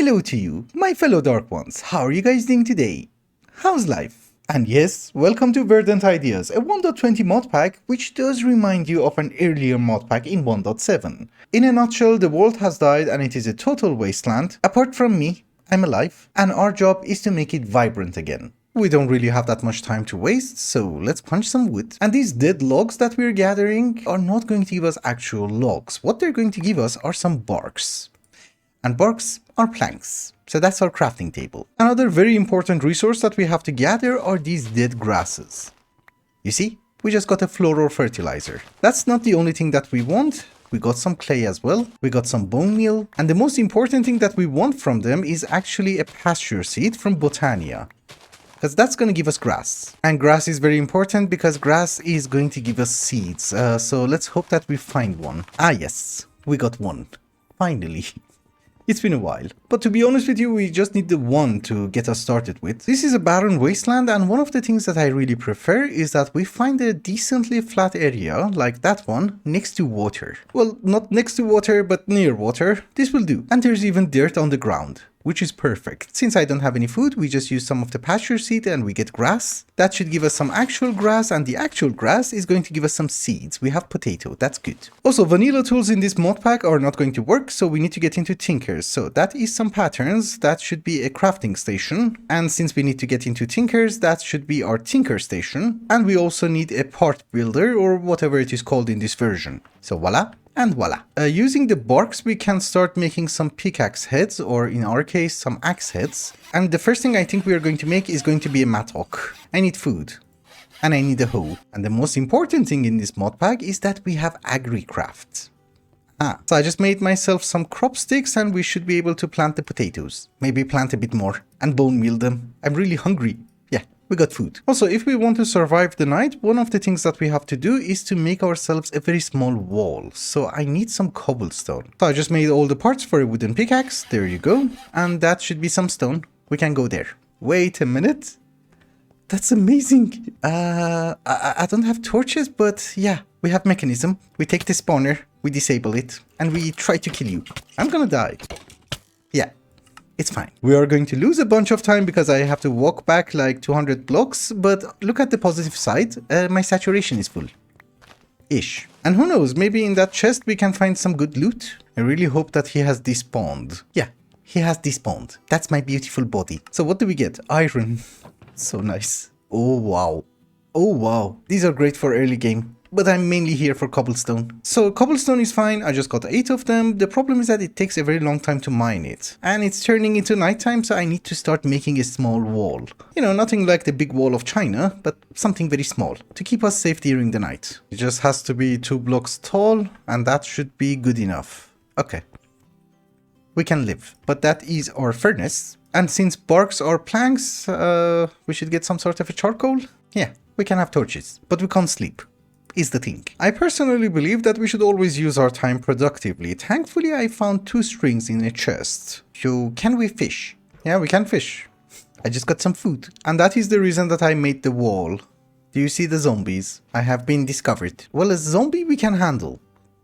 Hello to you, my fellow Dark Ones. How are you guys doing today? How's life? And yes, welcome to Verdant Ideas, a 1.20 mod pack which does remind you of an earlier mod pack in 1.7. In a nutshell, the world has died and it is a total wasteland. Apart from me, I'm alive, and our job is to make it vibrant again. We don't really have that much time to waste, so let's punch some wood. And these dead logs that we're gathering are not going to give us actual logs. What they're going to give us are some barks. And barks are planks. So that's our crafting table. Another very important resource that we have to gather are these dead grasses. You see, we just got a floral fertilizer. That's not the only thing that we want. We got some clay as well. We got some bone meal. And the most important thing that we want from them is actually a pasture seed from Botania. Because that's going to give us grass. And grass is very important because grass is going to give us seeds. So let's hope that we find one. Ah yes, we got one. Finally. It's been a while. But to be honest with you, we just need the one to get us started with. This is a barren wasteland, and one of the things that I really prefer is that we find a decently flat area, like that one, next to water. Well, not next to water, but near water. This will do. And there's even dirt on the ground, which is perfect. Since I don't have any food, we just use some of the pasture seed and we get grass. That should give us some actual grass, and the actual grass is going to give us some seeds. We have potato, that's good. Also, vanilla tools in this mod pack are not going to work, so we need to get into tinkers. So that is some patterns, that should be a crafting station. And since we need to get into tinkers, that should be our tinker station. And we also need a part builder, or whatever it is called in this version. So voila. And voila. Using the barks, we can start making some pickaxe heads, or in our case, some axe heads. And the first thing I think we are going to make is going to be a mattock. I need food. And I need a hoe. And the most important thing in this mod pack is that we have agri-craft. So I just made myself some crop sticks and we should be able to plant the potatoes. Maybe plant a bit more and bone meal them. I'm really hungry. We got food. Also, if we want to survive the night, one of the things that we have to do is to make ourselves a very small wall. So I need some cobblestone. So I just made all the parts for a wooden pickaxe. There you go. And that should be some stone. We can go there. Wait a minute. That's amazing. I don't have torches, but yeah, we have mechanism. We take the spawner, we disable it, and we try to kill you. I'm gonna die. Yeah. It's fine. We are going to lose a bunch of time because I have to walk back like 200 blocks, but look at the positive side, my saturation is full. Ish. And who knows, maybe in that chest we can find some good loot. I really hope that he has despawned. Yeah, he has despawned. That's my beautiful body. So what do we get? Iron. So nice. Oh wow. Oh wow. These are great for early game. But I'm mainly here for cobblestone. So cobblestone is fine, I just got 8 of them. The problem is that it takes a very long time to mine it. And it's turning into nighttime, so I need to start making a small wall. You know, nothing like the big wall of China, but something very small to keep us safe during the night. It just has to be 2 blocks tall, and that should be good enough. Okay. We can live. But that is our furnace. And since barks are planks, we should get some sort of a charcoal. Yeah, we can have torches, but we can't sleep. Is the thing. I personally believe that we should always use our time productively. Thankfully, I found 2 strings in a chest. So, can we fish? Yeah, we can fish. I just got some food. And that is the reason that I made the wall. Do you see the zombies? I have been discovered. Well, a zombie we can handle.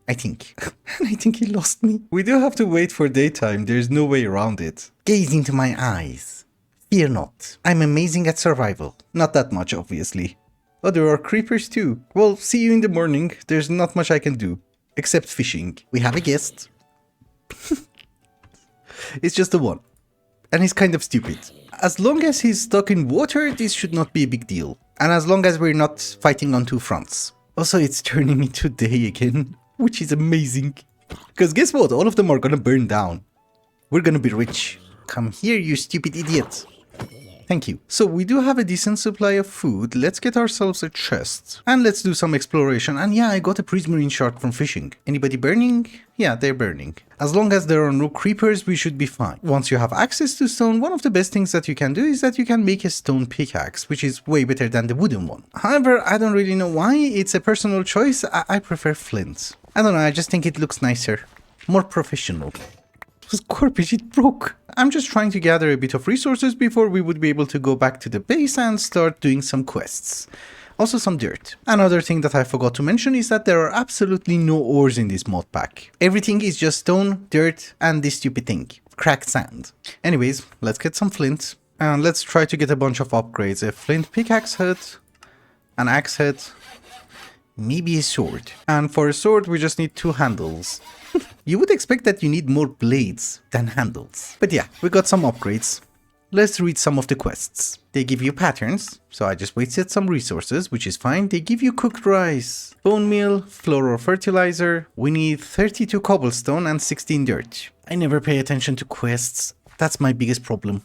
I think. And I think he lost me. We do have to wait for daytime. There's no way around it. Gaze into my eyes. Fear not. I'm amazing at survival. Not that much, obviously. Oh, there are creepers too. Well, see you in the morning. There's not much I can do. Except fishing. We have a guest. It's just the one. And he's kind of stupid. As long as he's stuck in water, this should not be a big deal. And as long as we're not fighting on 2 fronts. Also, it's turning into day again. Which is amazing. Because guess what? All of them are gonna burn down. We're gonna be rich. Come here, you stupid idiot. Thank you. So we do have a decent supply of food. Let's get ourselves a chest. And let's do some exploration. And yeah, I got a prismarine shard from fishing. Anybody burning? Yeah, they're burning. As long as there are no creepers, we should be fine. Once you have access to stone, one of the best things that you can do is that you can make a stone pickaxe, which is way better than the wooden one. However, I don't really know why. It's a personal choice. I prefer flint. I don't know, I just think it looks nicer. More professional. Scorpish, it broke. I'm just trying to gather a bit of resources before we would be able to go back to the base and start doing some quests. Also some dirt. Another thing that I forgot to mention is that there are absolutely no ores in this mod pack. Everything is just stone, dirt, and this stupid thing. cracked sand. Anyways, let's get some flint. And let's try to get a bunch of upgrades. A flint pickaxe head, an axe head, maybe a sword. And for a sword, we just need 2 handles. You would expect that you need more blades than handles. But yeah, we got some upgrades. Let's read some of the quests. They give you patterns, so I just wasted some resources, which is fine. They give you cooked rice, bone meal, floral fertilizer. We need 32 cobblestone and 16 dirt. I never pay attention to quests. That's my biggest problem.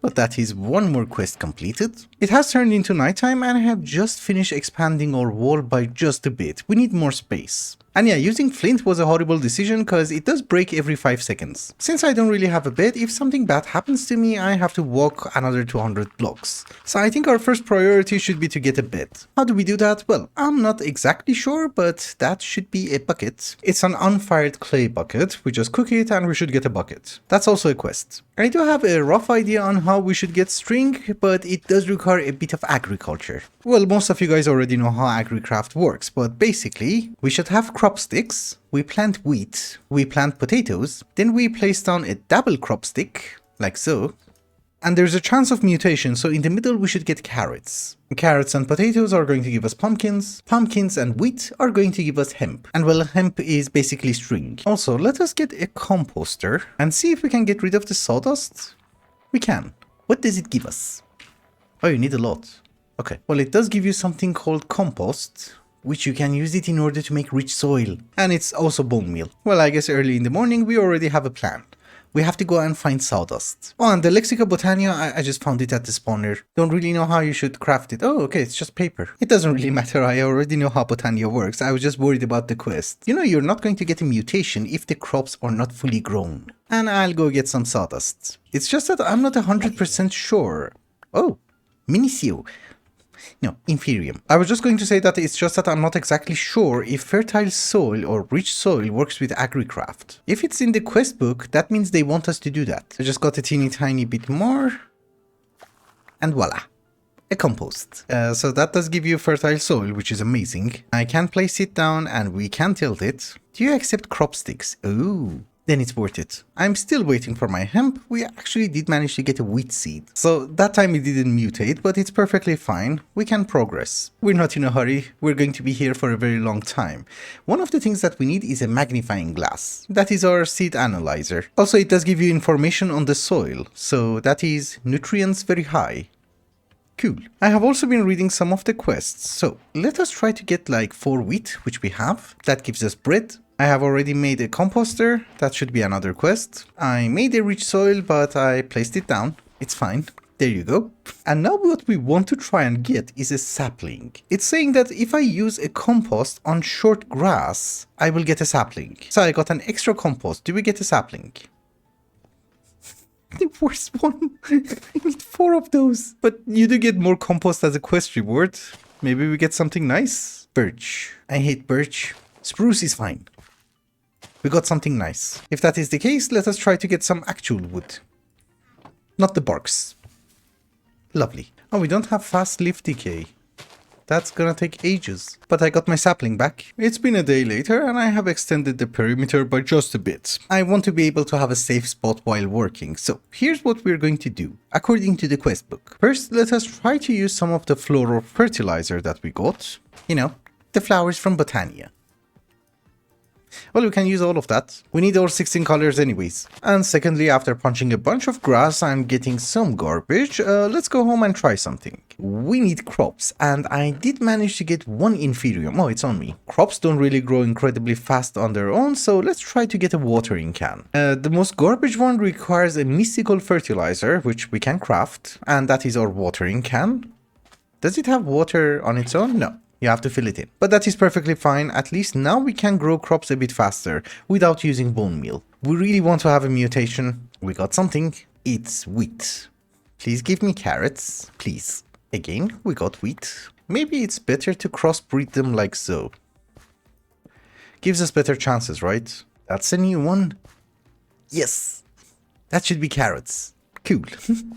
But that is one more quest completed. It has turned into nighttime and I have just finished expanding our wall by just a bit. We need more space. And yeah, using flint was a horrible decision because it does break every 5 seconds. Since I don't really have a bed, if something bad happens to me, I have to walk another 200 blocks. So I think our first priority should be to get a bed. How do we do that? Well, I'm not exactly sure, but that should be a bucket. It's an unfired clay bucket. We just cook it and we should get a bucket. That's also a quest. I do have a rough idea on how we should get string, but it does require a bit of agriculture. Well, most of you guys already know how agricraft works, but basically, we should have crop sticks, we plant wheat, we plant potatoes, then we place down a double crop stick, like so. And there's a chance of mutation, so in the middle we should get carrots. Carrots and potatoes are going to give us pumpkins, pumpkins and wheat are going to give us hemp. And well, hemp is basically string. Also, let us get a composter and see if we can get rid of the sawdust. We can. What does it give us? Oh, you need a lot. Okay, well it does give you something called compost, which you can use it in order to make rich soil. And it's also bone meal. Well, I guess early in the morning we already have a plan. We have to go and find sawdust. Oh, and the Botania, I just found it at the spawner. Don't really know how you should craft it. Oh, okay, it's just paper. It doesn't really matter, I already know how Botania works. I was just worried about the quest. You know, you're not going to get a mutation if the crops are not fully grown. And I'll go get some sawdust. It's just that I'm not 100% sure. Oh, Minicio. No, Inferium. I was just going to say that it's just that I'm not exactly sure if fertile soil or rich soil works with agricraft. If it's in the quest book, that means they want us to do that. I just got a teeny tiny bit more. And voila. A compost. So that does give you fertile soil, which is amazing. I can place it down and we can tilt it. Do you accept crop sticks? Oh. Then it's worth it. I'm still waiting for my hemp. We actually did manage to get a wheat seed. So that time it didn't mutate, but it's perfectly fine. We can progress. We're not in a hurry. We're going to be here for a very long time. One of the things that we need is a magnifying glass. That is our seed analyzer. Also, it does give you information on the soil. So that is nutrients very high. Cool. I have also been reading some of the quests. So let us try to get like 4 wheat, which we have. That gives us bread. I have already made a composter, that should be another quest. I made a rich soil, but I placed it down. It's fine. There you go. And now what we want to try and get is a sapling. It's saying that if I use a compost on short grass, I will get a sapling. So I got an extra compost. Do we get a sapling? The worst one. I need 4 of those. But you do get more compost as a quest reward. Maybe we get something nice. Birch. I hate birch. Spruce is fine. We got something nice. If that is the case, let us try to get some actual wood. Not the barks. Lovely. Oh, we don't have fast leaf decay. That's gonna take ages. But I got my sapling back. It's been a day later and I have extended the perimeter by just a bit. I want to be able to have a safe spot while working. So here's what we're going to do, according to the quest book. First, let us try to use some of the floral fertilizer that we got. You know, the flowers from Botania. Well, we can use all of that. We need our 16 colors anyways. And secondly, after punching a bunch of grass and getting some garbage, let's go home and try something. We need crops, and I did manage to get 1 inferium. Oh, it's on me. Crops don't really grow incredibly fast on their own, so let's try to get a watering can. The most garbage one requires a mystical fertilizer, which we can craft, and that is our watering can. Does it have water on its own? No. You have to fill it in. But that is perfectly fine. At least now we can grow crops a bit faster without using bone meal. We really want to have a mutation. We got something. It's wheat. Please give me carrots. Please. Again, we got wheat. Maybe it's better to crossbreed them like so. Gives us better chances, right? That's a new one. Yes. That should be carrots. Cool.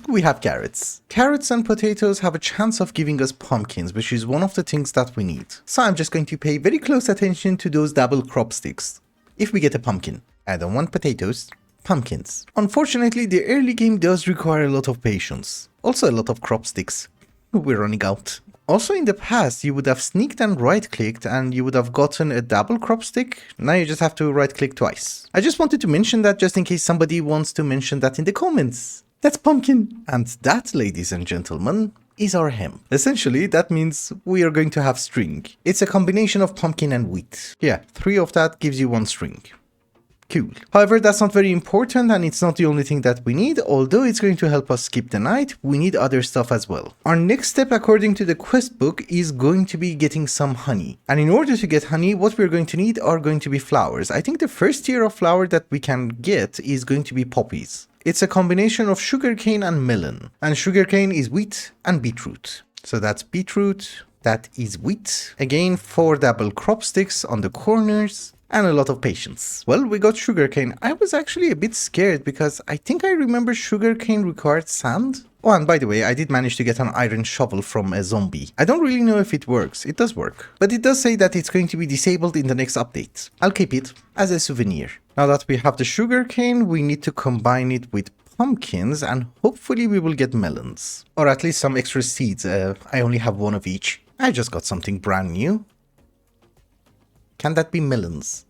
We have carrots. Carrots and potatoes have a chance of giving us pumpkins, which is one of the things that we need. So I'm just going to pay very close attention to those double crop sticks. If we get a pumpkin. I don't want potatoes. pumpkins. Unfortunately, the early game does require a lot of patience. Also a lot of crop sticks. We're running out. Also in the past, you would have sneaked and right-clicked and you would have gotten a double crop stick. Now you just have to right-click twice. I just wanted to mention that just in case somebody wants to mention that in the comments. That's pumpkin. And that, ladies and gentlemen, is our hem. Essentially, that means we are going to have string. It's a combination of pumpkin and wheat. Yeah, 3 of that gives you 1 string. Cool. However, that's not very important and it's not the only thing that we need. Although it's going to help us skip the night, we need other stuff as well. Our next step according to the quest book is going to be getting some honey. And in order to get honey, what we're going to need are going to be flowers. I think the first tier of flower that we can get is going to be poppies. It's a combination of sugarcane and melon. And sugarcane is wheat and beetroot. So that's beetroot, that is wheat. Again, 4 double crop sticks on the corners. And a lot of patience. Well, we got sugarcane. I was actually a bit scared because I think I remember sugarcane required sand. Oh, and by the way, I did manage to get an iron shovel from a zombie. I don't really know if it works. It does work. But it does say that it's going to be disabled in the next update. I'll keep it as a souvenir. Now that we have the sugarcane, we need to combine it with pumpkins and hopefully we will get melons. Or at least some extra seeds. I only have 1 of each. I just got something brand new. Can that be melons?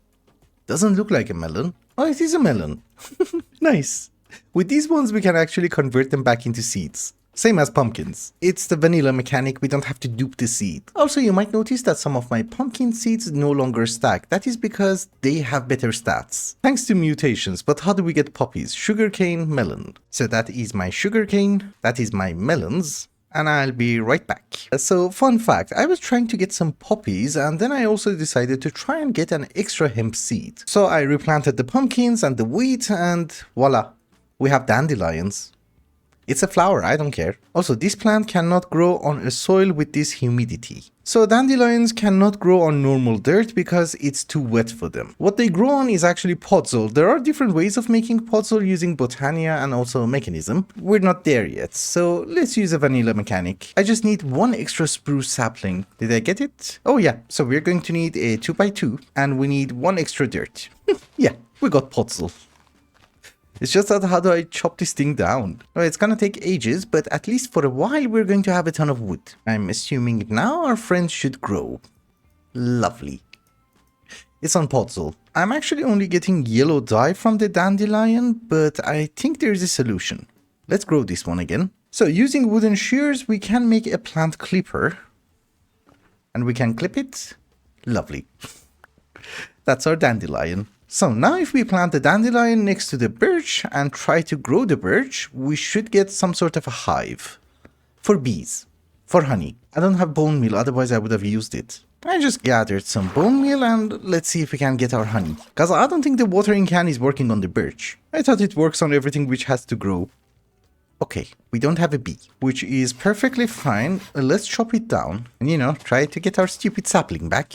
Doesn't look like a melon. Oh, it is a melon. Nice. With these ones, we can actually convert them back into seeds. Same as pumpkins. It's the vanilla mechanic, we don't have to dupe the seed. Also, you might notice that some of my pumpkin seeds no longer stack. That is because they have better stats. Thanks to mutations, but how do we get poppies? Sugarcane, melon. So that is my sugarcane, that is my melons. And I'll be right back. So, fun fact, I was trying to get some poppies and then I also decided to try and get an extra hemp seed. So I replanted the pumpkins and the wheat and voila, we have dandelions. It's a flower, I don't care. Also, this plant cannot grow on a soil with this humidity. So dandelions cannot grow on normal dirt because it's too wet for them. What they grow on is actually podzol. There are different ways of making podzol using Botania and also mechanism. We're not there yet, so let's use a vanilla mechanic. I just need 1 extra spruce sapling. Did I get it? Oh yeah, so we're going to need a 2x2 and we need 1 extra dirt. Yeah, we got podzol. It's just that how do I chop this thing down? Well, it's gonna take ages, but at least for a while we're going to have a ton of wood. I'm assuming now our friends should grow. Lovely. It's on podzol. I'm actually only getting yellow dye from the dandelion, but I think there's a solution. Let's grow this one again. So using wooden shears, we can make a plant clipper. And we can clip it. Lovely. That's our dandelion. So now if we plant the dandelion next to the birch and try to grow the birch, we should get some sort of a hive. For bees. For honey. I don't have bone meal, otherwise I would have used it. I just gathered some bone meal and let's see if we can get our honey. Cause I don't think the watering can is working on the birch. I thought it works on everything which has to grow. Okay, we don't have a bee, which is perfectly fine. Let's chop it down and, you know, try to get our stupid sapling back.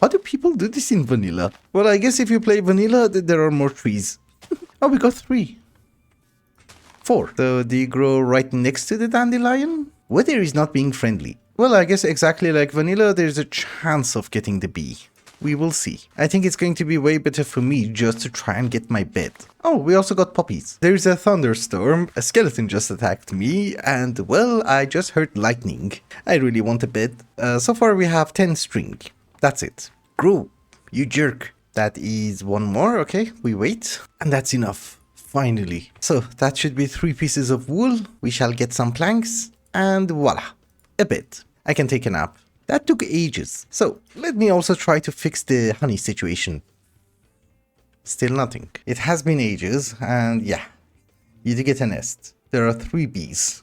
How do people do this in vanilla? Well, I guess if you play vanilla, there are more trees. Oh, we got 3. 4. So they grow right next to the dandelion? Weather is not being friendly. Well, I guess exactly like vanilla, there's a chance of getting the bee. We will see. I think it's going to be way better for me just to try and get my bed. Oh, we also got poppies. There's a thunderstorm, a skeleton just attacked me, and well, I just heard lightning. I really want a bed. So far we have 10 string. That's it. Grow, you jerk. That is 1 more, okay, we wait. And that's enough, finally. So that should be 3 pieces of wool. We shall get some planks, and voila, a bed. I can take a nap. That took ages. So let me also try to fix the honey situation. Still nothing. It has been ages, and yeah, you do get a nest. There are 3 bees.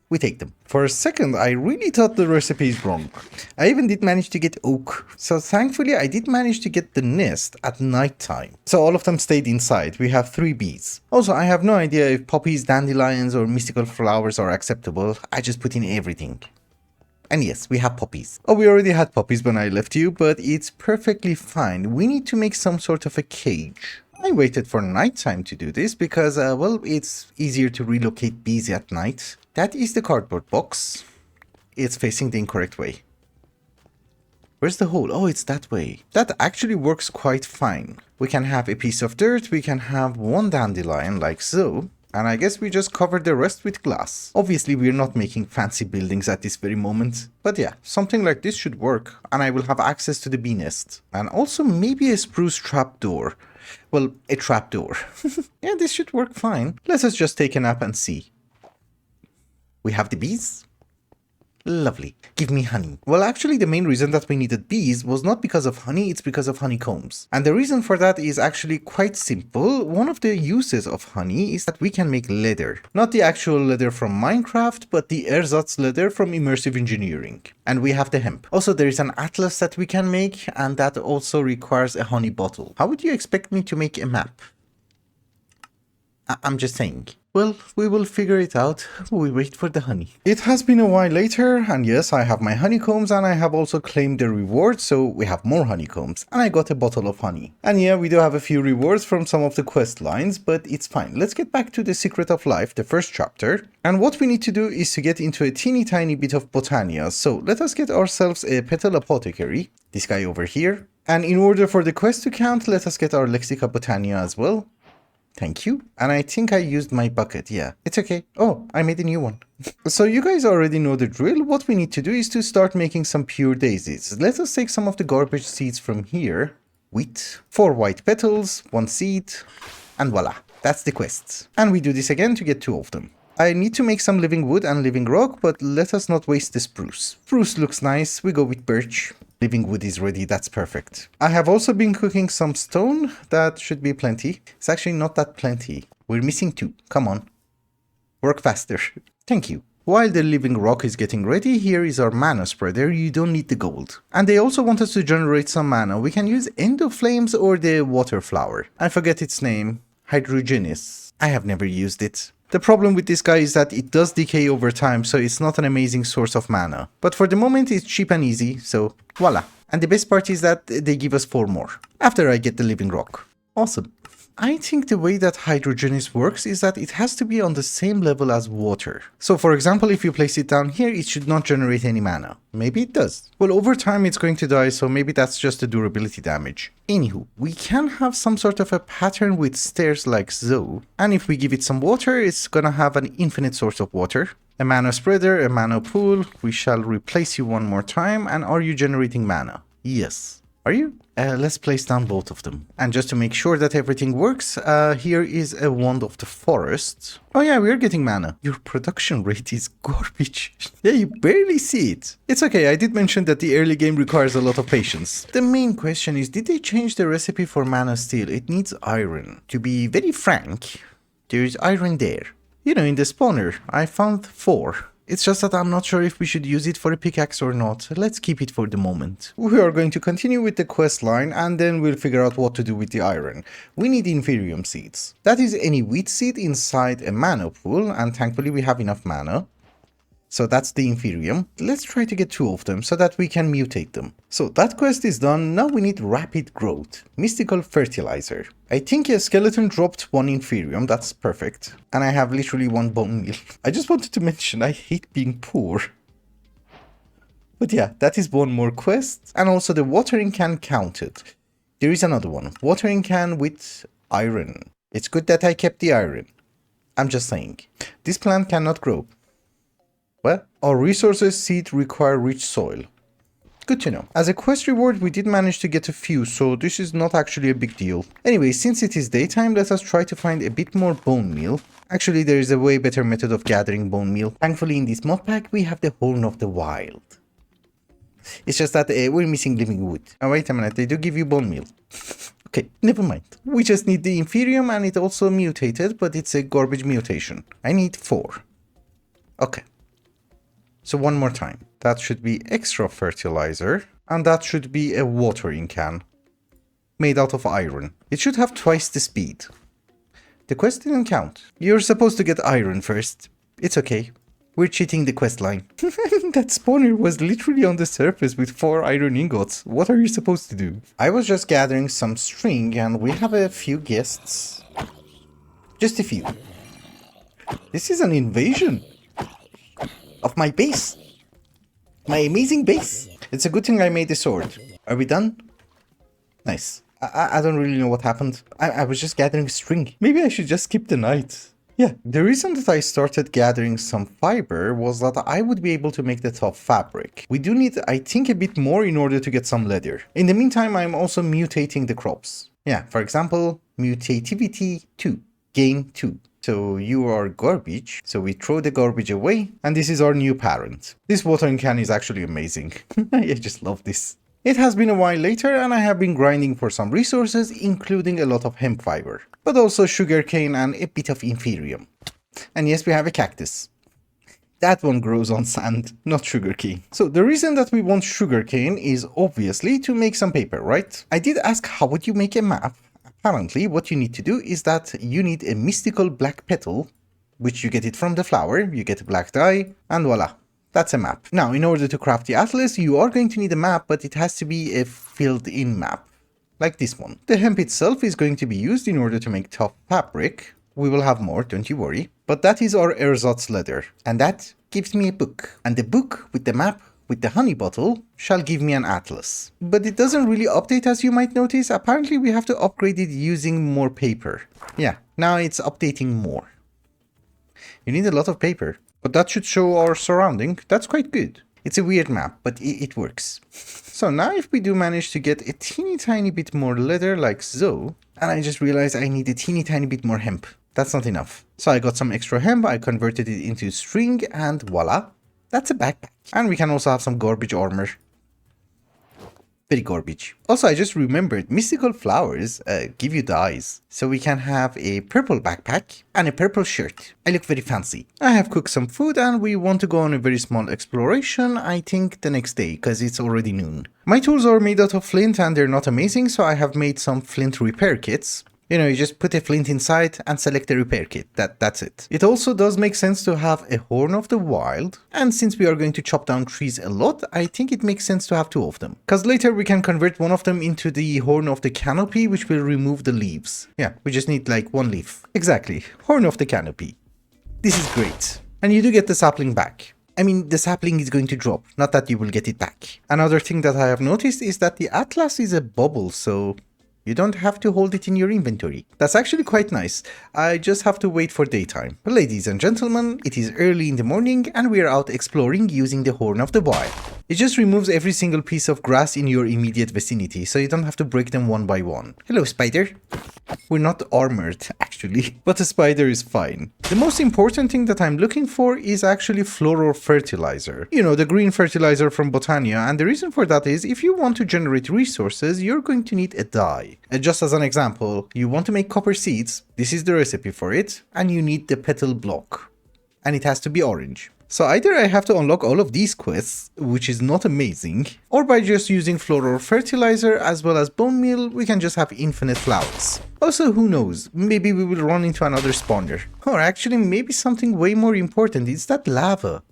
We take them. For a second, I really thought the recipe is wrong. I even did manage to get oak. So thankfully, I did manage to get the nest at night time. So all of them stayed inside. We have 3 bees. Also, I have no idea if poppies, dandelions, or mystical flowers are acceptable. I just put in everything. And yes, we have poppies. Oh, we already had poppies when I left you, but it's perfectly fine. We need to make some sort of a cage. I waited for nighttime to do this because, well, it's easier to relocate bees at night. That is the cardboard box. It's facing the incorrect way. Where's the hole? Oh, it's that way. That actually works quite fine. We can have a piece of dirt, we can have one dandelion like so. And I guess we just cover the rest with glass. Obviously, we're not making fancy buildings at this very moment. But yeah, something like this should work. And I will have access to the bee nest. And also maybe a spruce trapdoor. Well, a trapdoor. Yeah, this should work fine. Let us just take a nap and see. We have the bees. Lovely. Give me honey. Well, actually, the main reason that we needed bees was not because of honey, it's because of honeycombs. And the reason for that is actually quite simple. One of the uses of honey is that we can make leather. Not the actual leather from Minecraft, but the ersatz leather from immersive engineering. And we have the hemp. Also, there is an atlas that we can make, and that also requires a honey bottle. How would you expect me to make a map? I'm just saying. Well, we will figure it out. We wait for the honey. It has been a while later, and yes, I have my honeycombs, and I have also claimed the reward, so we have more honeycombs, and I got a bottle of honey. And yeah, we do have a few rewards from some of the quest lines, but it's fine. Let's get back to the Secret of Life, the first chapter. And what we need to do is to get into a teeny tiny bit of Botania. So let us get ourselves a petal apothecary, this guy over here. And in order for the quest to count, let us get our Lexica Botania as well. Thank you. And I think I used my bucket. Yeah, it's okay. Oh, I made a new one. So you guys already know the drill. What we need to do is to start making some pure daisies. Let us take some of the garbage seeds from here. Wheat, 4 white petals, 1 seed, and voila. That's the quest. And we do this again to get 2 of them. I need to make some living wood and living rock, but let us not waste the spruce. Spruce looks nice. We go with birch. Living wood is ready, that's perfect. I have also been cooking some stone, that should be plenty. It's actually not that plenty. We're missing 2, come on. Work faster. Thank you. While the living rock is getting ready, here is our mana spreader, you don't need the gold. And they also want us to generate some mana. We can use Endo Flames or the water flower. I forget its name. Hydrogenis. I have never used it. The problem with this guy is that it does decay over time, so it's not an amazing source of mana. But for the moment it's cheap and easy, so voila. And the best part is that they give us 4 more, after I get the living rock. Awesome. I think the way that Hydrogenis works is that it has to be on the same level as water. So for example, if you place it down here, it should not generate any mana. Maybe it does. Well, over time it's going to die, so maybe that's just a durability damage. Anywho, we can have some sort of a pattern with stairs like so. And if we give it some water, it's gonna have an infinite source of water. A mana spreader, a mana pool. We shall replace you one more time. And are you generating mana? Yes. Are you? Let's place down both of them. And just to make sure that everything works, here is a wand of the forest. Oh yeah, we're getting mana. Your production rate is garbage. Yeah, you barely see it. It's okay, I did mention that the early game requires a lot of patience. The main question is, did they change the recipe for mana steel? It needs iron. To be very frank, there is iron there. You know, in the spawner, I found 4. It's just that I'm not sure if we should use it for a pickaxe or not. Let's keep it for the moment. We are going to continue with the quest line and then we'll figure out what to do with the iron. We need inferium seeds. That is any wheat seed inside a mana pool, and thankfully we have enough mana. So that's the inferium. Let's try to get 2 of them so that we can mutate them. So that quest is done. Now we need rapid growth. Mystical fertilizer. I think a skeleton dropped 1 inferium. That's perfect. And I have literally 1 bone meal. I just wanted to mention I hate being poor. But yeah, that is 1 more quest. And also the watering can counted. There is another one. Watering can with iron. It's good that I kept the iron. I'm just saying. This plant cannot grow. Well, our resources seed require rich soil. Good to know. As a quest reward, we did manage to get a few, so this is not actually a big deal. Anyway, since it is daytime, let us try to find a bit more bone meal. Actually, there is a way better method of gathering bone meal. Thankfully, in this mod pack, we have the Horn of the Wild. It's just that we're missing living wood. Oh, wait a minute, they do give you bone meal. Okay, never mind. We just need the inferium, and it also mutated, but it's a garbage mutation. I need 4. Okay. So 1 more time. That should be extra fertilizer. And that should be a watering can. Made out of iron. It should have twice the speed. The quest didn't count. You're supposed to get iron first. It's okay. We're cheating the quest line. That spawner was literally on the surface with 4 iron ingots. What are you supposed to do? I was just gathering some string and we have a few guests. Just a few. This is an invasion of my base. My amazing base. It's a good thing I made the sword. Are we done? Nice. I don't really know what happened. I was just gathering string. Maybe I should just skip the night. Yeah, the reason that I started gathering some fiber was that I would be able to make the top fabric. We do need, I think, a bit more in order to get some leather. In the meantime, I'm also mutating the crops. Yeah, for example, mutativity 2, gain 2. So you are garbage, so we throw the garbage away, and this is our new parent. This watering can is actually amazing. I just love this. It has been a while later and I have been grinding for some resources, including a lot of hemp fiber, but also sugarcane and a bit of inferium. And yes, we have a cactus. That one grows on sand, not sugarcane. So the reason that we want sugarcane is obviously to make some paper, right? I did ask how would you make a map. Apparently what you need to do is that you need a mystical black petal, which you get it from the flower, you get a black dye, and voila. That's a map. Now, in order to craft the atlas, you are going to need a map, but it has to be a filled-in map, like this one. The hemp itself is going to be used in order to make top fabric. We will have more, don't you worry. But that is our ersatz leather, and that gives me a book. And the book with the map, with the honey bottle, shall give me an atlas. But it doesn't really update, as you might notice. Apparently, we have to upgrade it using more paper. Yeah, now it's updating more. You need a lot of paper. But that should show our surrounding. That's quite good. It's a weird map, but it works. So now if we do manage to get a teeny tiny bit more leather like so, and I just realized I need a teeny tiny bit more hemp. That's not enough. So I got some extra hemp, I converted it into string, and voila, that's a backpack. And we can also have some garbage armor. Very garbage. Also, I just remembered mystical flowers give you dyes. So we can have a purple backpack and a purple shirt. I look very fancy. I have cooked some food and we want to go on a very small exploration, I think the next day, because it's already noon. My tools are made out of flint and they're not amazing, so I have made some flint repair kits. You know, you just put a flint inside and select a repair kit. That's it. It also does make sense to have a horn of the wild. And since we are going to chop down trees a lot, I think it makes sense to have 2 of them. Because later we can convert one of them into the horn of the canopy, which will remove the leaves. Yeah, we just need like 1 leaf. Exactly. Horn of the canopy. This is great. And you do get the sapling back. I mean, the sapling is going to drop, not that you will get it back. Another thing that I have noticed is that the atlas is a bubble, so you don't have to hold it in your inventory. That's actually quite nice. I just have to wait for daytime. But ladies and gentlemen, it is early in the morning and we are out exploring using the Horn of the Wild. It just removes every single piece of grass in your immediate vicinity, so you don't have to break them one by one. Hello, spider. We're not armored, actually, but a spider is fine. The most important thing that I'm looking for is actually floral fertilizer. You know, the green fertilizer from Botania, and the reason for that is if you want to generate resources, you're going to need a dye. Just as an example, you want to make copper seeds, this is the recipe for it, and you need the petal block. And it has to be orange. So either I have to unlock all of these quests, which is not amazing, or by just using floral fertilizer as well as bone meal, we can just have infinite flowers. Also, who knows, maybe we will run into another spawner. Or actually, maybe something way more important is that lava.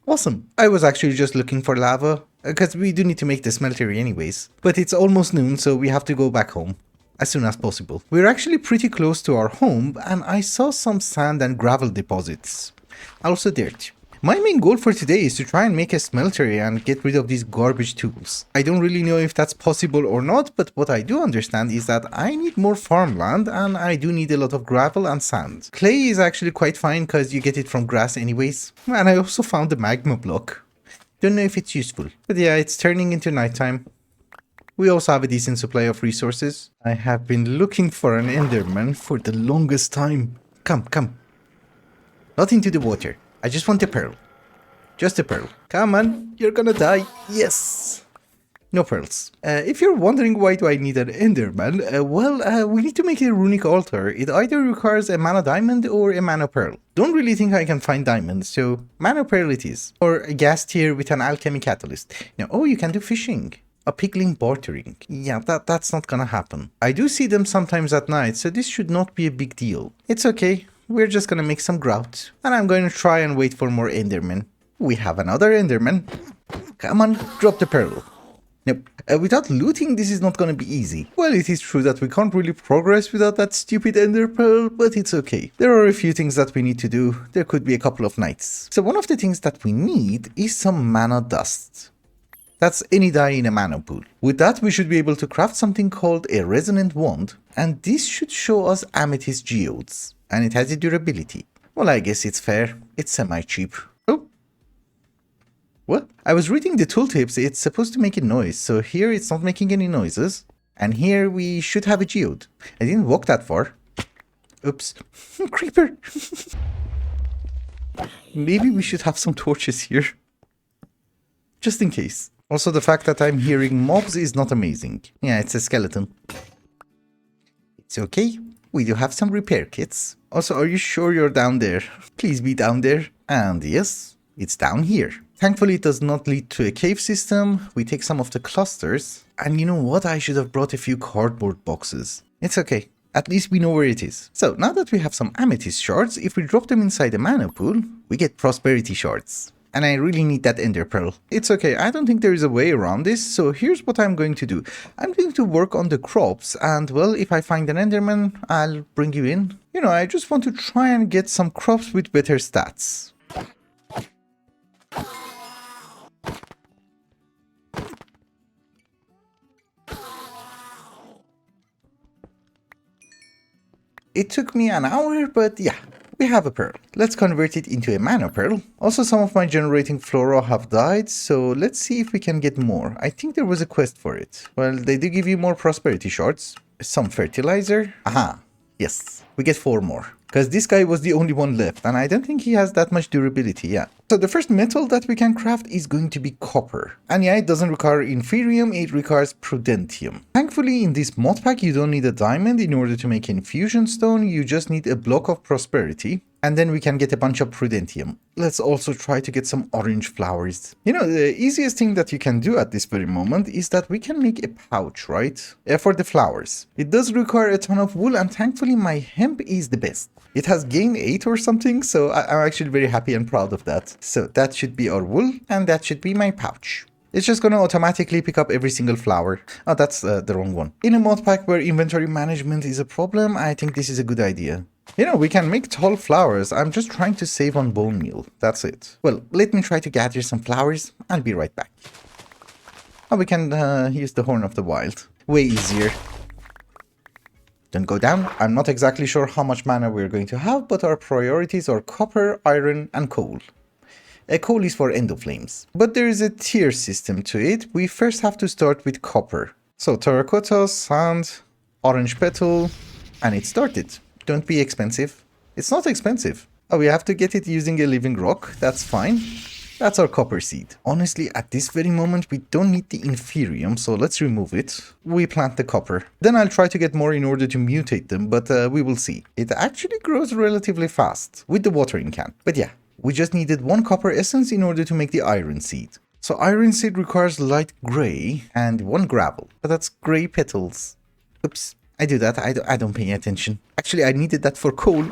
Awesome. I was actually just looking for lava, because we do need to make the smeltery anyways. But it's almost noon, so we have to go back home as soon as possible. We're actually pretty close to our home, and I saw some sand and gravel deposits. Also dirt. My main goal for today is to try and make a smeltery and get rid of these garbage tools. I don't really know if that's possible or not, but what I do understand is that I need more farmland and I do need a lot of gravel and sand. Clay is actually quite fine because you get it from grass anyways. And I also found the magma block. Don't know if it's useful. But yeah, it's turning into nighttime. We also have a decent supply of resources. I have been looking for an enderman for the longest time. Come, come. Not into the water. I just want a pearl. Just a pearl. Come on, you're gonna die. Yes! No pearls. If you're wondering why do I need an enderman, we need to make a runic altar. It either requires a mana diamond or a mana pearl. Don't really think I can find diamonds, so mana pearl it is. Or a gas tier with an alchemy catalyst. Now, oh, you can do fishing. A pickling bartering. Yeah, that's not gonna happen. I do see them sometimes at night, so this should not be a big deal. It's okay. We're just gonna make some grout. And I'm going to try and wait for more endermen. We have another enderman. Come on, drop the pearl. Nope. Without looting, this is not gonna be easy. Well, it is true that we can't really progress without that stupid ender pearl, but it's okay. There are a few things that we need to do. There could be a couple of nights. So one of the things that we need is some mana dust. That's any die in a mana pool. With that, we should be able to craft something called a resonant wand, and this should show us amethyst geodes, and it has a durability. Well, I guess it's fair. It's semi-cheap. Oh. What? I was reading the tooltips, it's supposed to make a noise, so here it's not making any noises. And here we should have a geode. I didn't walk that far. Oops. Creeper! Maybe we should have some torches here. Just in case. Also, the fact that I'm hearing mobs is not amazing. Yeah, it's a skeleton. It's okay. We do have some repair kits. Also, are you sure you're down there? Please be down there. And yes, it's down here. Thankfully, it does not lead to a cave system. We take some of the clusters. And you know what? I should have brought a few cardboard boxes. It's okay. At least we know where it is. So now that we have some amethyst shards, if we drop them inside a mana pool, we get prosperity shards. And I really need that ender pearl. It's okay, I don't think there is a way around this, so here's what I'm going to do. I'm going to work on the crops, and well, if I find an enderman, I'll bring you in. You know, I just want to try and get some crops with better stats. It took me an hour, but yeah, we have a pearl. Let's convert it into a mana pearl. Also, some of my generating flora have died, so let's see if we can get more. I think there was a quest for it. Well, they do give you more prosperity shards. Some fertilizer. Aha, yes, we get 4 more. Because this guy was the only one left, and I don't think he has that much durability, yeah. So the first metal that we can craft is going to be copper. And yeah, it doesn't require inferium, it requires prudentium. Thankfully, in this mod pack, you don't need a diamond in order to make infusion stone, you just need a block of prosperity. And then we can get a bunch of prudentium. Let's also try to get some orange flowers. You know, the easiest thing that you can do at this very moment is that we can make a pouch, right? For the flowers. It does require a ton of wool, and thankfully my hemp is the best. It has gain 8 or something, so I'm actually very happy and proud of that. So that should be our wool, and that should be my pouch. It's just gonna automatically pick up every single flower. Oh, that's the wrong one. In a mod pack where inventory management is a problem, I think this is a good idea. You know, we can make tall flowers. I'm just trying to save on bone meal. That's it. Well, let me try to gather some flowers. I'll be right back. Oh, we can use the Horn of the Wild. Way easier. Don't go down. I'm not exactly sure how much mana we're going to have, but our priorities are copper, iron, and coal. Coal is for endoflames. But there is a tier system to it. We first have to start with copper. So terracotta, sand, orange petal, and it started. Don't be expensive. It's not expensive. Oh, we have to get it using a living rock. That's fine. That's our copper seed. Honestly, at this very moment, we don't need the inferium, so let's remove it. We plant the copper. Then I'll try to get more in order to mutate them, but we will see. It actually grows relatively fast with the watering can. But yeah, we just needed 1 copper essence in order to make the iron seed. So iron seed requires light gray and 1 gravel. But that's gray petals. Oops. I do that. I don't pay attention. Actually, I needed that for coal.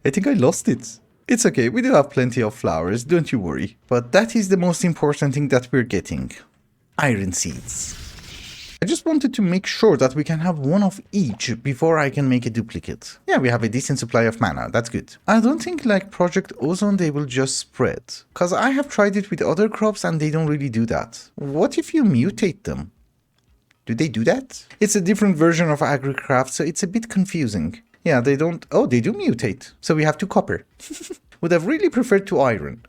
I think I lost it. It's okay. We do have plenty of flowers. Don't you worry. But that is the most important thing that we're getting. Iron seeds. I just wanted to make sure that we can have 1 of each before I can make a duplicate. Yeah, we have a decent supply of mana. That's good. I don't think like Project Ozone they will just spread. Because I have tried it with other crops and they don't really do that. What if you mutate them? Do they do that? It's a different version of AgriCraft, so it's a bit confusing. Yeah, they don't... Oh, they do mutate. So we have 2 copper. Would have really preferred 2 iron.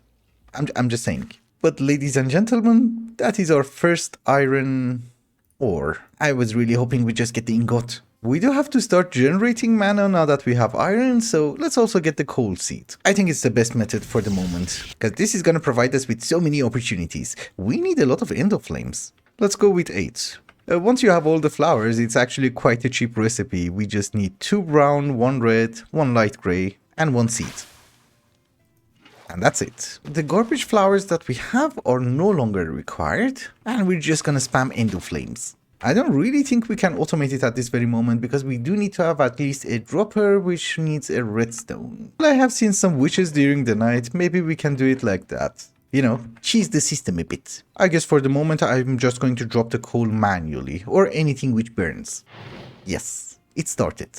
I'm just saying. But ladies and gentlemen, that is our first iron ore. I was really hoping we'd just get the ingot. We do have to start generating mana now that we have iron, so let's also get the coal seed. I think it's the best method for the moment, because this is going to provide us with so many opportunities. We need a lot of endoflames. Let's go with 8. Once you have all the flowers, it's actually quite a cheap recipe. We just need 2 brown, 1 red, 1 light gray, and 1 seed. And that's it. The garbage flowers that we have are no longer required, and we're just gonna spam endoflames. I don't really think we can automate it at this very moment because we do need to have at least a dropper which needs a redstone. I have seen some witches during the night, maybe we can do it like that. You know, cheese the system a bit. I guess for the moment I'm just going to drop the coal manually, or anything which burns. Yes, it started.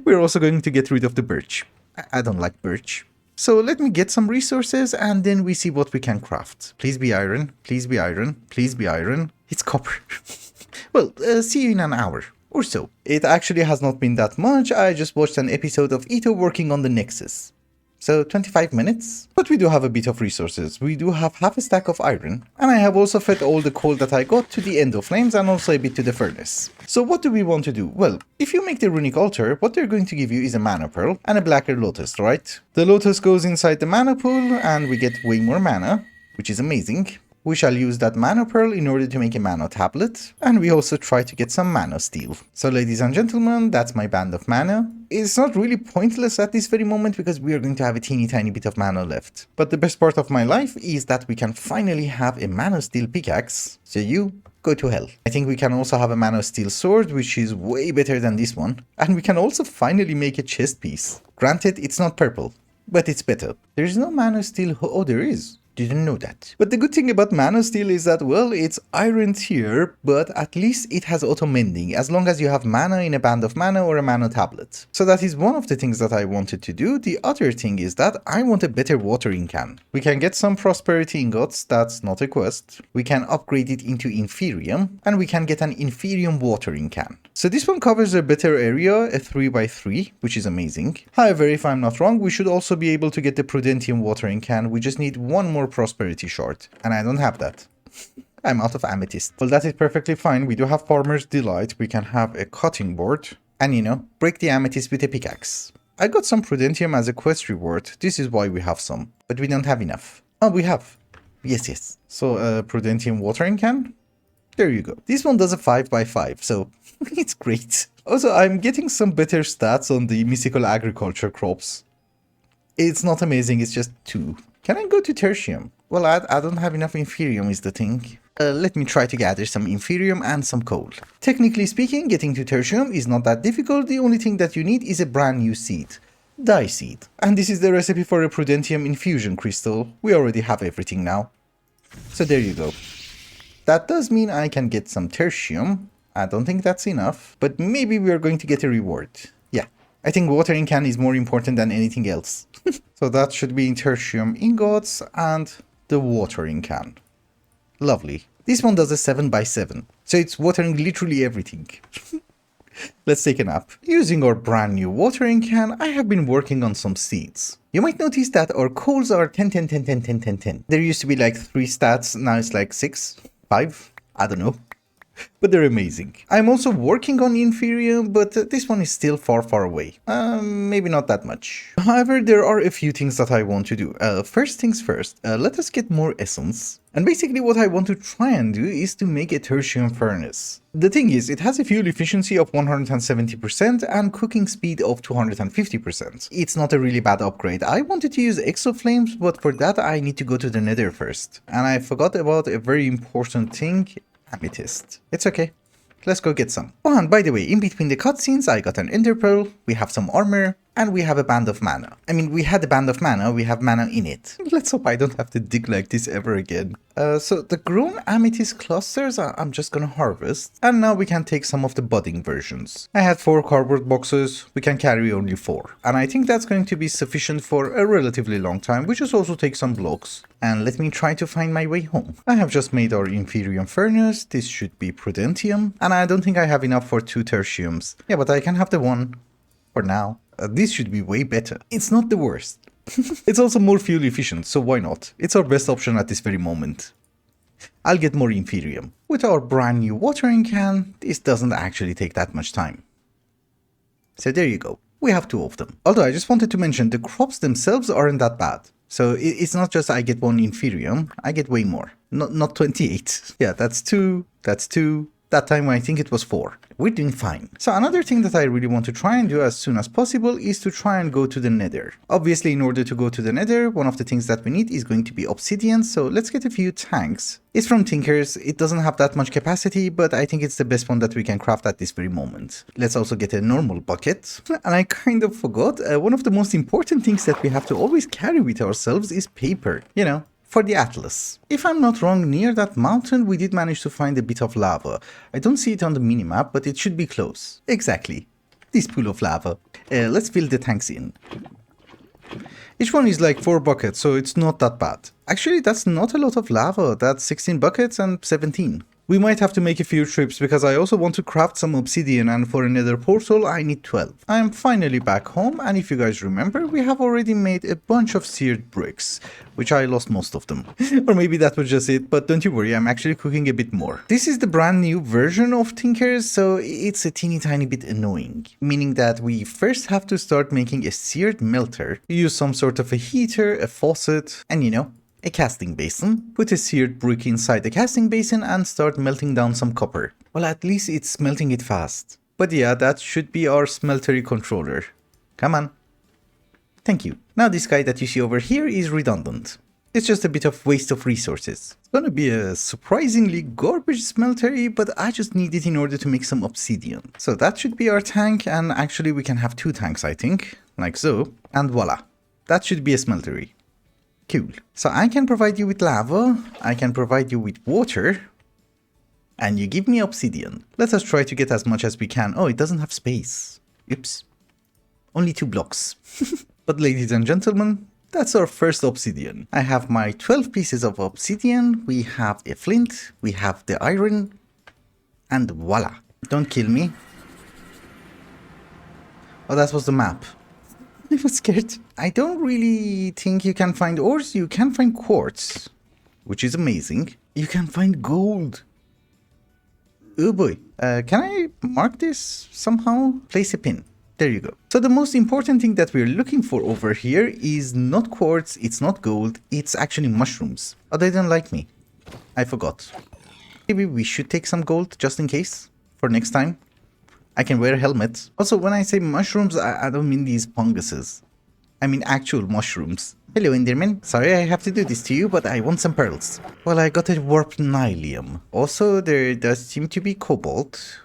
We're also going to get rid of the birch. I don't like birch. So let me get some resources and then we see what we can craft. Please be iron, please be iron, please be iron. It's copper. Well, see you in an hour or so. It actually has not been that much. I just watched an episode of Ito working on the Nexus. So 25 minutes. But we do have a bit of resources. We do have half a stack of iron. And I have also fed all the coal that I got to the endo flames and also a bit to the furnace. So what do we want to do? Well, if you make the runic altar, what they're going to give you is a mana pearl and a blacker lotus, right? The lotus goes inside the mana pool and we get way more mana, which is amazing. We shall use that mana pearl in order to make a mana tablet, and we also try to get some mana steel. So ladies and gentlemen, that's my band of mana. It's not really pointless at this very moment because we are going to have a teeny tiny bit of mana left. But the best part of my life is that we can finally have a mana steel pickaxe, so you go to hell. I think we can also have a mana steel sword, which is way better than this one. And we can also finally make a chest piece. Granted, it's not purple, but it's better. There is no mana steel. Oh, there is. Didn't know that. But the good thing about mana steel is that, well, it's iron tier, but at least it has auto mending as long as you have mana in a band of mana or a mana tablet. So that is one of the things that I wanted to do. The other thing is that I want a better watering can. We can get some prosperity ingots, that's not a quest. We can upgrade it into inferium, and we can get an inferium watering can. So this one covers a better area, a 3x3, which is amazing. However, if I'm not wrong, we should also be able to get the Prudentium watering can. We just need one more prosperity shard, and I don't have that. I'm out of amethyst. Well, that is perfectly fine. We do have Farmer's Delight. We can have a cutting board, and you know, break the amethyst with a pickaxe. I got some Prudentium as a quest reward. This is why we have some, but we don't have enough. Oh, we have. Yes. So, Prudentium watering can. There you go. This one does a 5x5, so it's great. Also, I'm getting some better stats on the mystical agriculture crops. It's not amazing, it's just 2. Can I go to tertium? Well, I don't have enough inferium is the thing. Let me try to gather some inferium and some coal. Technically speaking, getting to tertium is not that difficult. The only thing that you need is a brand new seed. Dye seed. And this is the recipe for a Prudentium infusion crystal. We already have everything now. So there you go. That does mean I can get some tertium. I don't think that's enough, but maybe we are going to get a reward. Yeah, I think watering can is more important than anything else. So that should be in tertium ingots and the watering can. Lovely. This one does a 7x7, so it's watering literally everything. Let's take a nap. Using our brand new watering can, I have been working on some seeds. You might notice that our coals are 10, 10, 10, 10, 10, 10, 10. There used to be like 3 stats, now it's like 6, 5, I don't know. But they're amazing. I'm also working on inferium, but this one is still far away. Maybe not that much. However, there are a few things that I want to do. First things first, let us get more essence. And basically what I want to try and do is to make a tertium furnace. The thing is, it has a fuel efficiency of 170% and cooking speed of 250%. It's not a really bad upgrade. I wanted to use exoflames, but for that I need to go to the nether first. And I forgot about a very important thing. Amethyst. It's okay. Let's go get some. Oh, and by the way, in between the cutscenes, I got an ender pearl, we have some armor, and we have a band of mana. I mean, we had a band of mana, we have mana in it. Let's hope I don't have to dig like this ever again. So the grown amethyst clusters I'm just gonna harvest. And now we can take some of the budding versions. I had 4 cardboard boxes, we can carry only 4. And I think that's going to be sufficient for a relatively long time, which is also take some blocks. And let me try to find my way home. I have just made our inferium furnace, this should be prudentium. And I don't think I have enough for 2 tertiums. Yeah, but I can have the one for now. This should be way better. It's not the worst. It's also more fuel efficient, so why not? It's our best option at this very moment. I'll get more inferium. With our brand new watering can, this doesn't actually take that much time. So there you go. We have 2 of them. Although I just wanted to mention, the crops themselves aren't that bad. So it's not just I get 1 inferium, I get way more. Not 28. Yeah, that's 2, that's 2. That time I think it was 4. We're doing fine. So another thing that I really want to try and do as soon as possible is to try and go to the nether. Obviously, in order to go to the nether, one of the things that we need is going to be obsidian, so let's get a few tanks. It's from Tinkers, it doesn't have that much capacity, but I think it's the best one that we can craft at this very moment. Let's also get a normal bucket. And I kind of forgot, one of the most important things that we have to always carry with ourselves is paper. You know, for the atlas. If I'm not wrong, near that mountain we did manage to find a bit of lava. I don't see it on the minimap, but it should be close. Exactly. This pool of lava. Let's fill the tanks in. Each one is like 4 buckets, so it's not that bad. Actually, that's not a lot of lava. That's 16 buckets and 17. We might have to make a few trips because I also want to craft some obsidian, and for another portal I need 12. I am finally back home, and if you guys remember, we have already made a bunch of seared bricks, which I lost most of them. Or maybe that was just it, but don't you worry, I'm actually cooking a bit more. This is the brand new version of Tinkers, so it's a teeny tiny bit annoying, meaning that we first have to start making a seared melter, use some sort of a heater, a faucet, and you know, a casting basin, put a seared brick inside the casting basin and start melting down some copper. Well, at least it's smelting it fast. But yeah, that should be our smeltery controller. Come on. Thank you. Now this guy that you see over here is redundant. It's just a bit of waste of resources. It's gonna be a surprisingly garbage smeltery, but I just need it in order to make some obsidian. So that should be our tank, and actually we can have 2 tanks, I think, like so, and voila. That should be a smeltery. Cool. So I can provide you with lava, I can provide you with water, and you give me obsidian. Let us try to get as much as we can. Oh, it doesn't have space. Oops. Only 2 blocks. But ladies and gentlemen, that's our first obsidian. I have my 12 pieces of obsidian, we have a flint, we have the iron, and voila. Don't kill me. Oh, that was the map. I was scared. I don't really think you can find ores. You can find quartz, which is amazing. You can find gold. Oh boy. Can I mark this somehow? Place a pin. There you go. So the most important thing that we're looking for over here is not quartz, it's not gold, it's actually mushrooms. Oh, they don't like me. I forgot. Maybe we should take some gold just in case for next time. I can wear a helmet. Also, when I say mushrooms, I don't mean these funguses. I mean actual mushrooms. Hello, Enderman. Sorry I have to do this to you, but I want some pearls. Well, I got a warped nylium. Also, there does seem to be cobalt,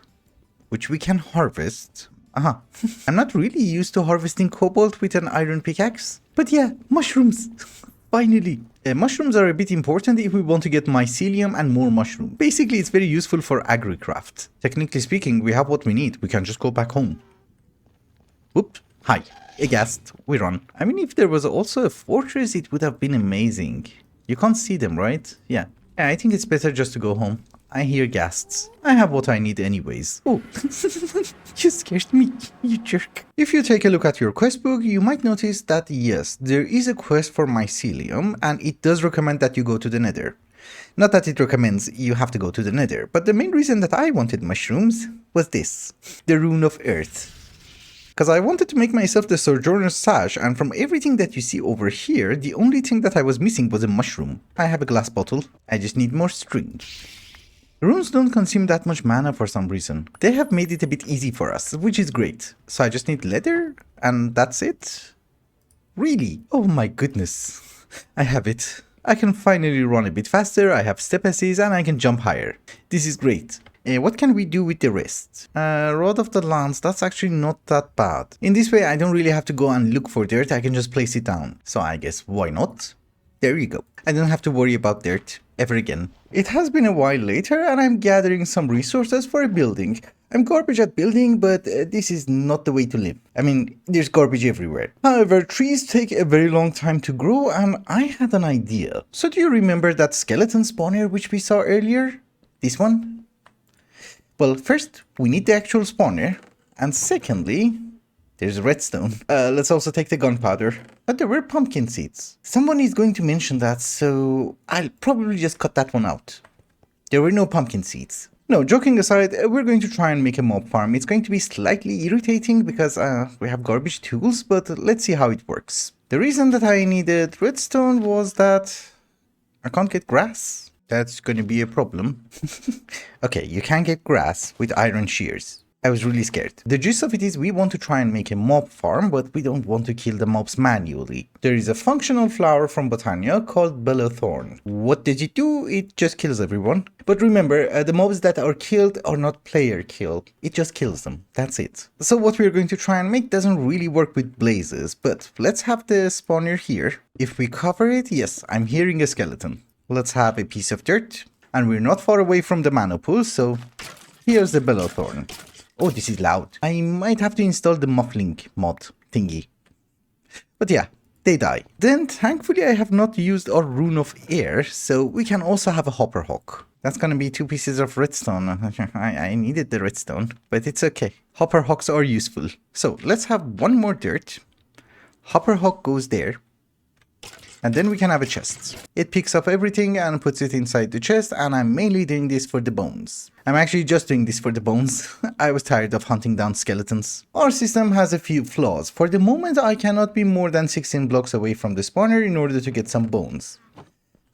which we can harvest. Aha. I'm not really used to harvesting cobalt with an iron pickaxe. But yeah, mushrooms. Finally. Mushrooms are a bit important if we want to get mycelium and more mushroom. Basically, it's very useful for agri-craft. Technically speaking, we have what we need. We can just go back home. Whoop. Hi. Aghast. We run. I mean, if there was also a fortress, it would have been amazing. You can't see them, right? Yeah. Yeah, I think it's better just to go home. I hear ghasts. I have what I need anyways. Oh, you scared me, you jerk. If you take a look at your quest book, you might notice that yes, there is a quest for mycelium, and it does recommend that you go to the nether. Not that it recommends you have to go to the nether, but the main reason that I wanted mushrooms was this, the rune of earth. Because I wanted to make myself the Sojourner's Sash, and from everything that you see over here, the only thing that I was missing was a mushroom. I have a glass bottle, I just need more string. Runes don't consume that much mana for some reason. They have made it a bit easy for us, which is great. So I just need leather, and that's it? Really? Oh my goodness. I have it. I can finally run a bit faster, I have step asses, and I can jump higher. This is great. What can we do with the rest? Rod of the Lands, that's actually not that bad. In this way, I don't really have to go and look for dirt, I can just place it down. So I guess, why not? There you go. I don't have to worry about dirt ever again. It has been a while later and I'm gathering some resources for a building. I'm garbage at building, but this is not the way to live. I mean, there's garbage everywhere. However, trees take a very long time to grow and I had an idea. So do you remember that skeleton spawner which we saw earlier? This one? Well, first, we need the actual spawner. And secondly, there's redstone. Let's also take the gunpowder. But there were pumpkin seeds. Someone is going to mention that, so I'll probably just cut that one out. There were no pumpkin seeds. No, joking aside, we're going to try and make a mob farm. It's going to be slightly irritating because we have garbage tools, but let's see how it works. The reason that I needed redstone was that I can't get grass. That's going to be a problem. Okay, you can get grass with iron shears. I was really scared. The gist of it is we want to try and make a mob farm, but we don't want to kill the mobs manually. There is a functional flower from Botania called Thorn. What does it do? It just kills everyone. But remember, the mobs that are killed are not player killed. It just kills them. That's it. So what we're going to try and make doesn't really work with blazes, but let's have the spawner here. If we cover it, yes, I'm hearing a skeleton. Let's have a piece of dirt, and we're not far away from the mana pool, so here's the Thorn. Oh, this is loud. I might have to install the muffling mod thingy. But yeah, they die. Then thankfully I have not used our rune of air, so we can also have a hopper hook. That's gonna be 2 pieces of redstone. I needed the redstone, but it's okay. Hopper hooks are useful. So let's have one more dirt. Hopper hook goes there. And then we can have a chest. It picks up everything and puts it inside the chest, and I'm mainly doing this for the bones. I'm actually just doing this for the bones. I was tired of hunting down skeletons. Our system has a few flaws. For the moment, I cannot be more than 16 blocks away from the spawner in order to get some bones.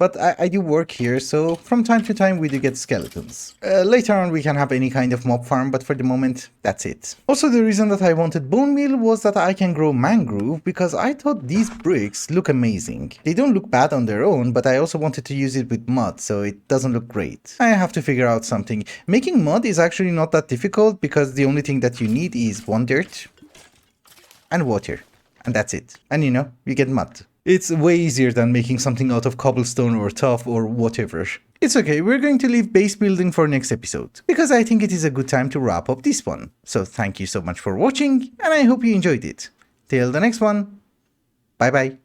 But I do work here, so from time to time we do get skeletons. Later on we can have any kind of mob farm, but for the moment, that's it. Also, the reason that I wanted bone meal was that I can grow mangrove, because I thought these bricks look amazing. They don't look bad on their own, but I also wanted to use it with mud, so it doesn't look great. I have to figure out something. Making mud is actually not that difficult, because the only thing that you need is 1 dirt and water. And that's it. And you know, you get mud. It's way easier than making something out of cobblestone or tuff or whatever. It's okay, we're going to leave base building for next episode, because I think it is a good time to wrap up this one. So thank you so much for watching, and I hope you enjoyed it. Till the next one, bye bye.